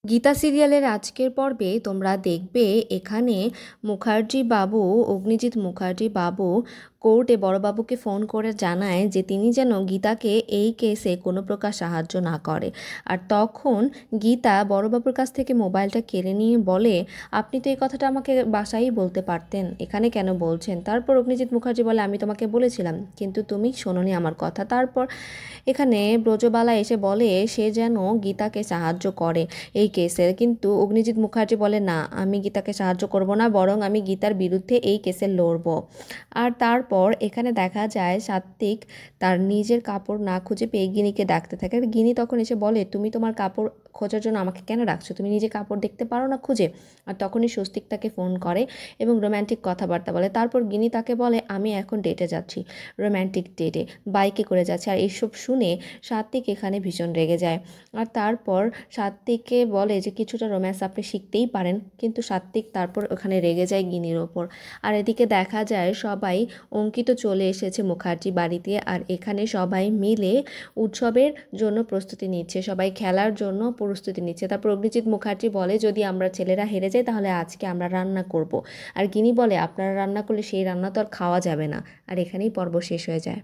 গীতা সিরিয়ালের আজকের পর্বে তোমরা দেখবে এখানে মুখার্জি বাবু, অগ্নিজিৎ মুখার্জি বাবু কোর্টে বড়বাবুকে ফোন করে জানায় যে তিনি যেন গীতাকে এই কেসে কোনো প্রকার সাহায্য না করে। আর তখন গীতা বড়বাবুর কাছ থেকে মোবাইলটা কেড়ে নিয়ে বলে, আপনি তো এই কথাটা আমাকে বাসায়ই বলতে পারতেন, এখানে কেন বলছেন? তারপর অগ্নিজিৎ মুখার্জি বলে, আমি তোমাকে বলেছিলাম কিন্তু তুমি শোনোনি আমার কথা। তারপর এখানে ব্রজবালা এসে বলে সে যেন গীতাকে সাহায্য করে এই কেসে, কিন্তু অগ্নিজিৎ মুখার্জি বলে, না আমি গীতাকে সাহায্য করব না, বরং আমি গীতার বিরুদ্ধে এই কেসে লড়ব। আর তারপর এখানে দেখা যায় সাত্বিক তার নিজের কাপড় না খুঁজে পেয়ে গিনিকে ডাকতে থাকে। আর গিনি তখন এসে বলে, তুমি তোমার কাপড় খোঁজার জন্য আমাকে কেন ডাকছো? তুমি নিজে কাপড় দেখতে পারো না খুঁজে? আর তখনই স্বস্তিক তাকে ফোন করে এবং রোম্যান্টিক কথাবার্তা বলে। তারপর গিনি তাকে বলে, আমি এখন ডেটে যাচ্ছি, রোম্যান্টিক ডেটে বাইকে করে যাচ্ছে। আর এইসব শুনে সাত্বিক এখানে ভীষণ রেগে যায়। আর তারপর সাত্বিককে বলে যে কিছুটা রোম্যান্স আপনি শিখতেই পারেন, কিন্তু সাত্বিক তারপর ওখানে রেগে যায় গিনির ওপর। আর এদিকে দেখা যায় সবাই, অঙ্কিত চলে এসেছে মুখার্জি বাড়িতে। আর এখানে সবাই মিলে উৎসবের জন্য প্রস্তুতি নিচ্ছে, সবাই খেলার জন্য প্রস্তুতি নিচ্ছে। তারপর অগ্নিজিৎ মুখার্জি বলে, যদি আমরা ছেলেরা হেরে যাই তাহলে আজকে আমরা রান্না করব। আর গিনি বলে, আপনারা রান্না করলে সেই রান্না তো আর খাওয়া যাবে না। আর এখানেই পর্ব শেষ হয়ে যায়।